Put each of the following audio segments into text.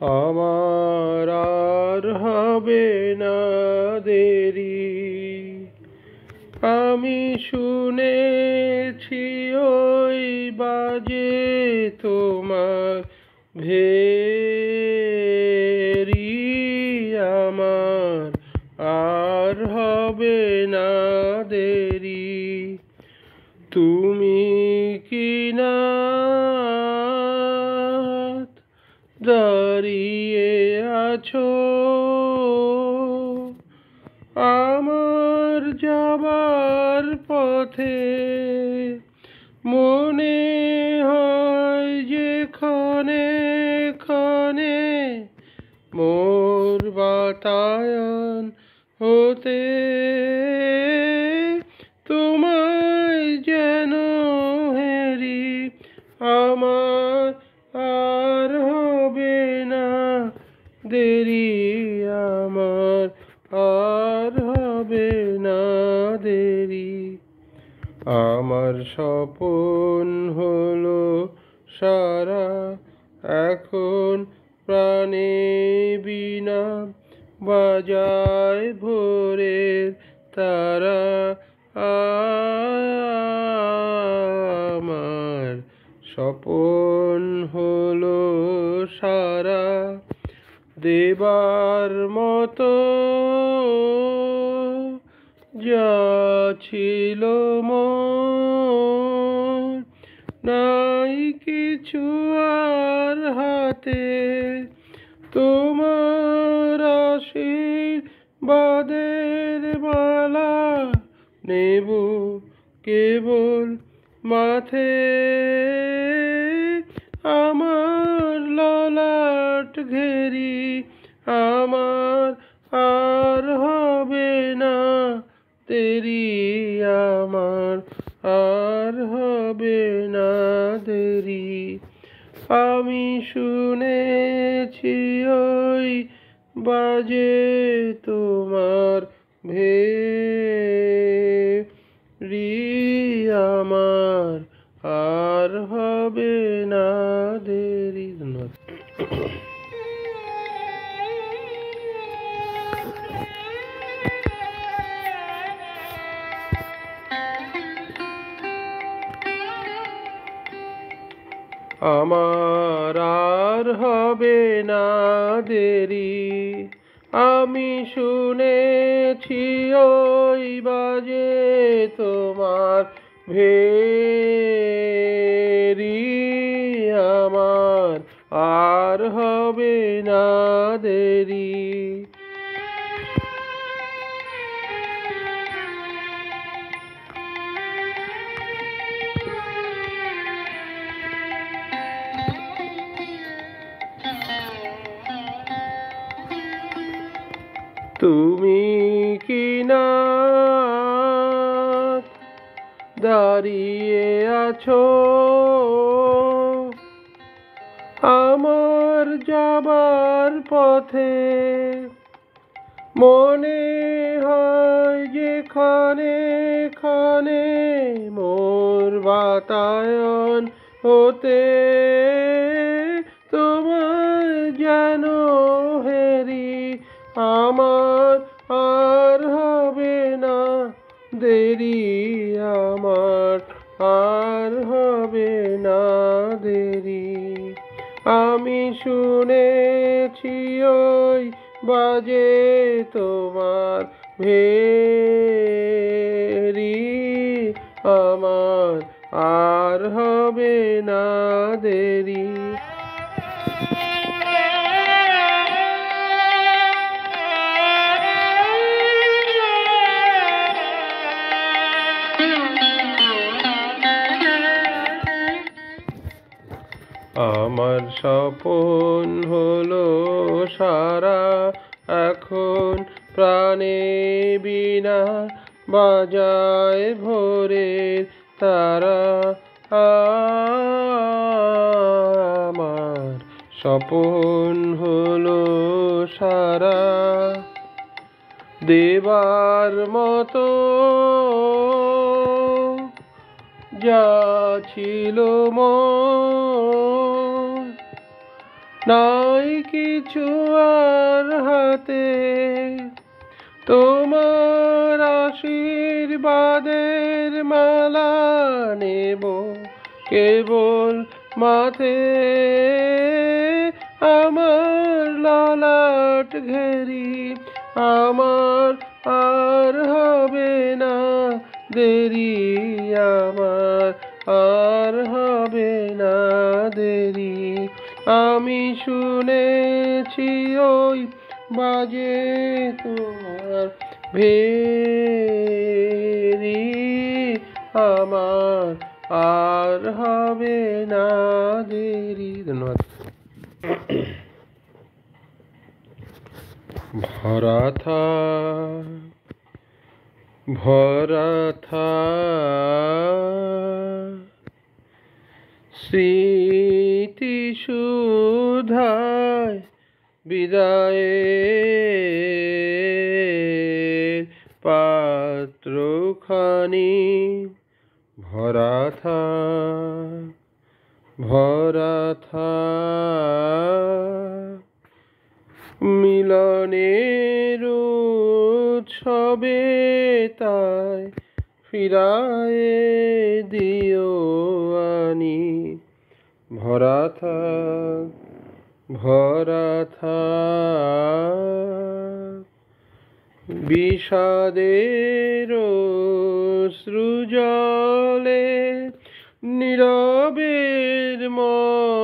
আমার আর হবে না দেরি। আমি শুনেছি ওই বাজে তোমার ভেরি। আমার আর হবে না দেরি। তুমি কি না দাঁড়িয়ে আছো আমার যাবার পথে? মনে হয় যে ক্ষণে ক্ষণে মোর বাতায়ন হতে তোমায় যেন হেরি। আমার আর হবে না দেরি। আমার আর হবে না দেরি। আমার স্বপন হলো সারা, এখন প্রাণে বিনা বাজায় ভোরের তারা। আমার স্বপন হলো সারা, দেবার মতো যা ছিল মোর, নাই কিছু আর হাতে। তোমার আশীর্বাদের মালা নেব কেবল মাথে। আমার ললাট ঘেরি। আমার আর হবে না দেরি। আমার আর হবে না দেরি। আমি শুনেছি ওই বাজে তোমার ভেরি। আমার আর হবে না দেরি। ধন্যবাদ। আমার আর হবে না দেরি। আমি শুনেছি ওই বাজে তোমার ভেরি। আমার আর হবে না দেরি। তুমি কি না দাঁড়িয়ে আছো আমার যাবার পথে? মনে হয় যে ক্ষণে ক্ষণে মোর বাতায়ন হতে তোমায় যেন হেরি। আমার আর হবে না দেরি। আমার আর হবে না দেরি। আমি শুনেছি ওই বাজে তোমার ভেরি। আমার আর হবে না দেরি। আমার স্বপন হলো সারা, এখন প্রাণে বিনা বাজায় ভোরের তারা। আমার স্বপন হলো সারা, দেবার মতো যা ছিল মোর, নাই কিছু আর হাতে, তোমার আশীর্বাদের মালা নেব কেবল মাথে। আমার ললাট ঘেরি আমার আর হবে না দেরি, আমার আর হবে না দেরি। আমি শুনেছি ওই বাজে তোমার ভেরি, আমার আর হবে না দেরি। ধন্যবাদ। ভরা থাক ভরা থাক স্মৃতি সুধায় বিদায়ের পাত্রখানি। ভরা থাক ভরা থাক মিলনের উৎসবে তাই ফিরায়ে দিও আনি। ভরা থাক ভরা থাক বিষাদের অশ্রুজলে নীরবের মর্মতলে।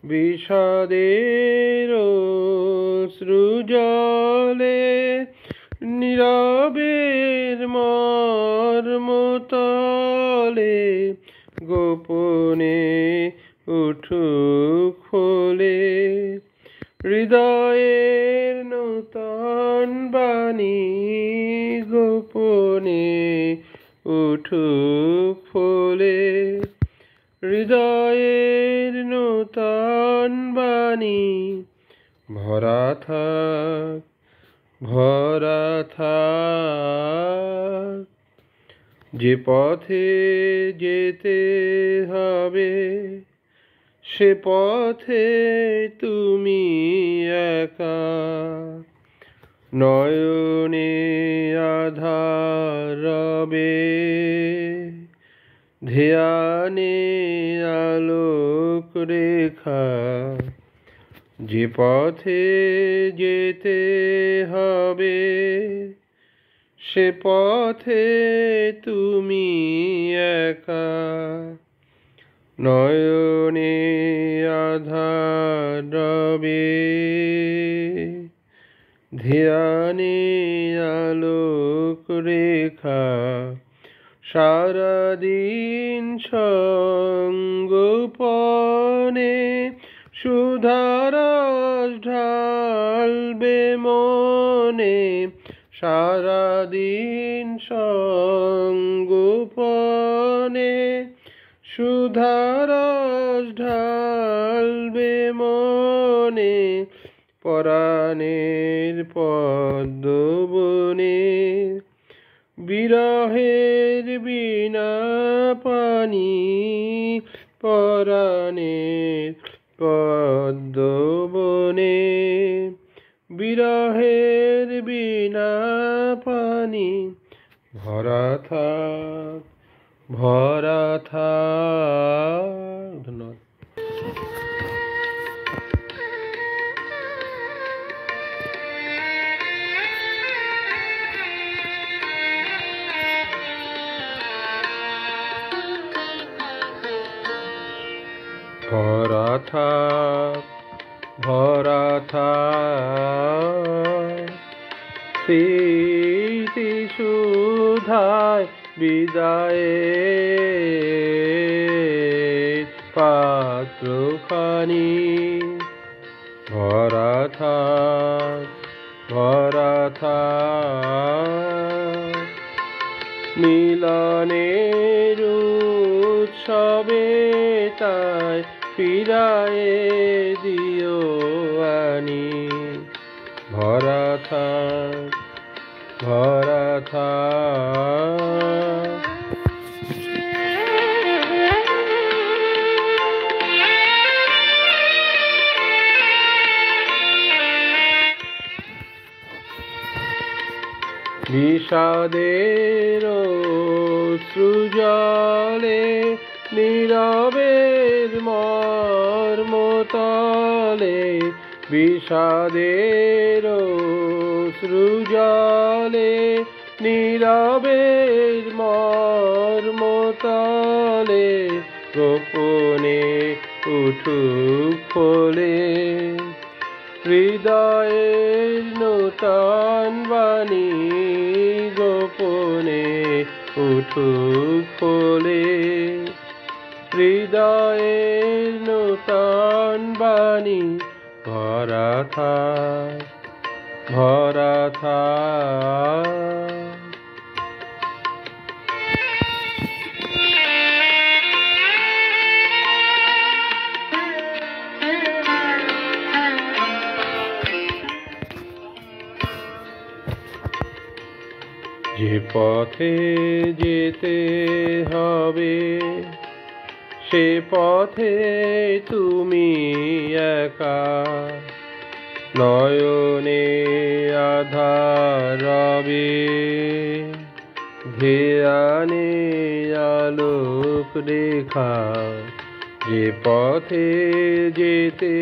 বিষাদের অশ্রুজলে নীরবের মর্মতলে। গোপনে উঠুক ফলে হৃদয়ের নূতন বাণী। গোপনে উঠুক ফলে হৃদয়ের নূতন বাণী। ভরা থাক ভরা থাক যে পথে যেতে হবে সে পথে তুমি একা। নয়নে আধার রবে ধ্যানে আলোক রেখা। যে পথে যেতে হবে সে পথে তুমি একা। নয়নে আধার রবে ধ্যানে আলোক রেখা। সারাদিন সঙ্গোপনে সুধারস ঢালবে মনে। সারাদিন সঙ্গোপনে সুধারস ঢালবে মনে। পরাণের পদ্মবনে বিরহের বীণা পানি। পরাণের পদ্মবনে বিরহের বীণা পানি। ভরা থাক ভরা থাক। ধন্যবাদ। ভরা থাক ভরা থাক স্মৃতি সুধায় বিদায়ের পাত্রখানি। ভরা থাক ভরা থাক মিলনের উৎসবে তাই ফিরায়ে দিও আনি। ভরা থাক ভরা থাক। বিষাদের সৃজলে নীরবের মর্মতলে বিষাদের সৃজলে নীরবের মর্মতলে গোপনে উঠুক ফলে হৃদয়ের নূতন বাণী গোপনে উঠুক ফলে হৃদয়ের নূতন বাণী ভরা থাক ভরা থাক। যে পথে যেতে হবে সে পথে তুমি একা, নয়নে আধার রবে ধ্যানে আলোক রেখা। যে পথে যেতে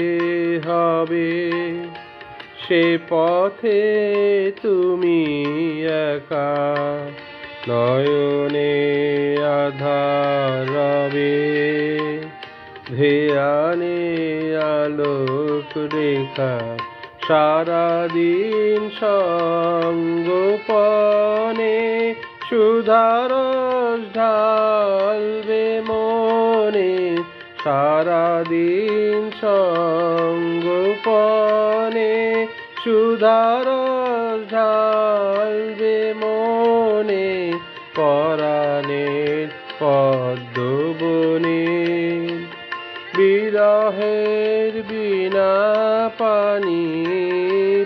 হবে সে পথে তুমি একা, নয়নে আধার রবে ধ্যানে আলোক রেখা। সারাদিন সঙ্গোপনে সুধারস ঢালবে মনে, সারাদিন সঙ্গোপনে সুধারস ঢালবে মনে, পরাণের পদ্মবনে বিরহের বীণা পানি,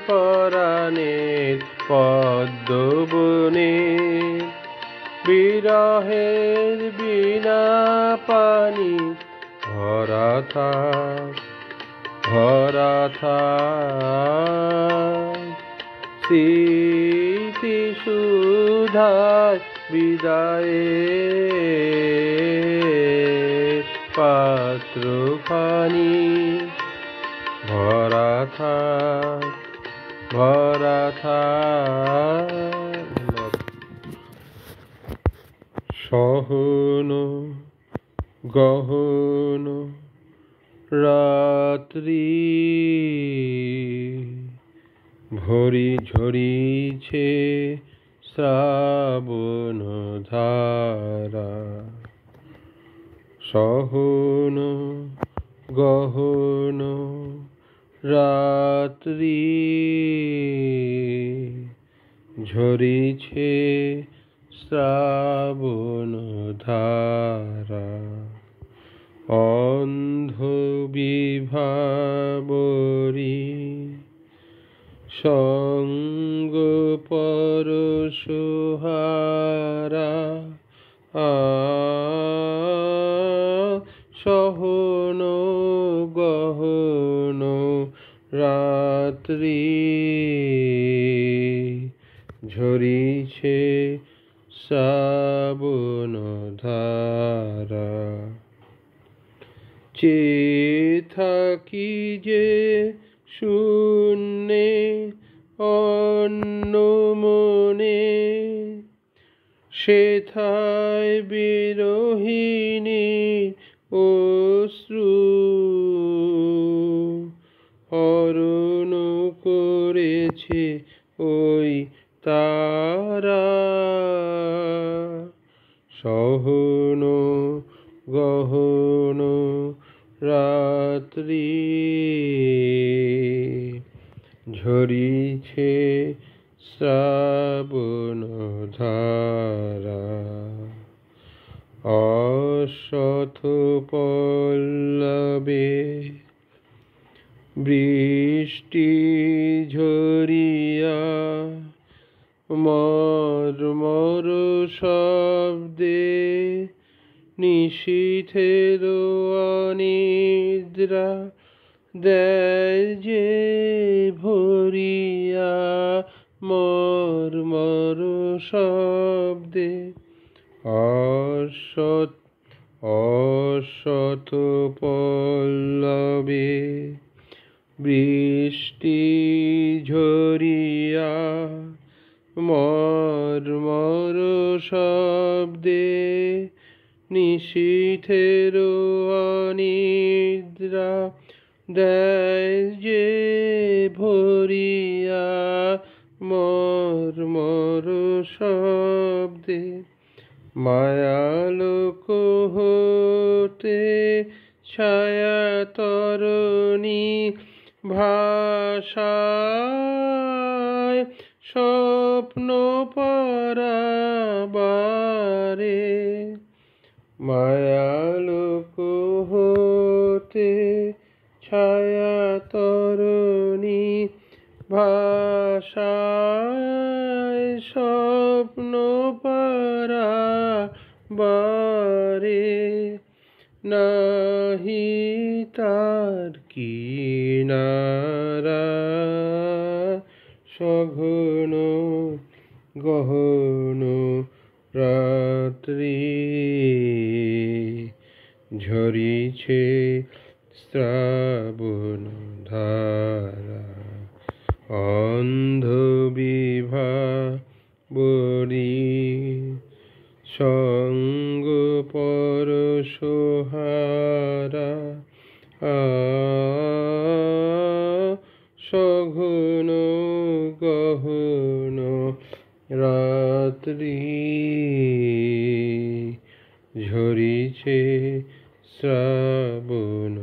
পরাণের পদ্মবনে বিরহের বীণা পানি ভরা থাক ভরা থাক। স্মৃতি সুধায় বিদায়ের পাত্রখানি ভরা থাক ভরা থাক। সহন গহন রাত্রি ভরি ঝরিছে শ্রাবণ ধারা, সহন গহন রাত্রি ঝরিছে শ্রাবণ ধারা। অন্ধ বিভাবরী সঙ্গ পরশহারা, সহন গহন রাত্রি ঝরিছে শ্রাবণ ধারা। চেয়ে থাকি যে শূন্যে অন্য মনে, সেথায় বিরহিণী অশ্রু হরণ করেছে ওই তারা। সহন গহন রাত্রি ঝরিছে শ্রাবণ ধারা। অশত পল্লবে বৃষ্টি ঝরিয়া মর্মর শব্দে নিশীথের অনিদ্রা দেয় যে ভরিয়া মর্মর শব্দে অশত অশত পল্লবে বৃষ্টি ঝরিয়া মর্মর শব্দে নিশীথের অনিদ্রা দেয় যে ভরিয়া মর্মর শব্দে মায়ালোক হতে ছায়া তরণী ভাষায় স্বপ্ন পরাবারে মায়ালোক হতে ছায়া তরণী ভাষায় স্বপ্ন পরাবারে নাহি তার কিনারা সঘন গহন রাত্রি ঝরিছে শ্রাবণ ধারা অন্ধ বিভাবরী সঙ্গ পরশহারা সঘন গহন রাত্রি ঝরিছে শ্রাবণ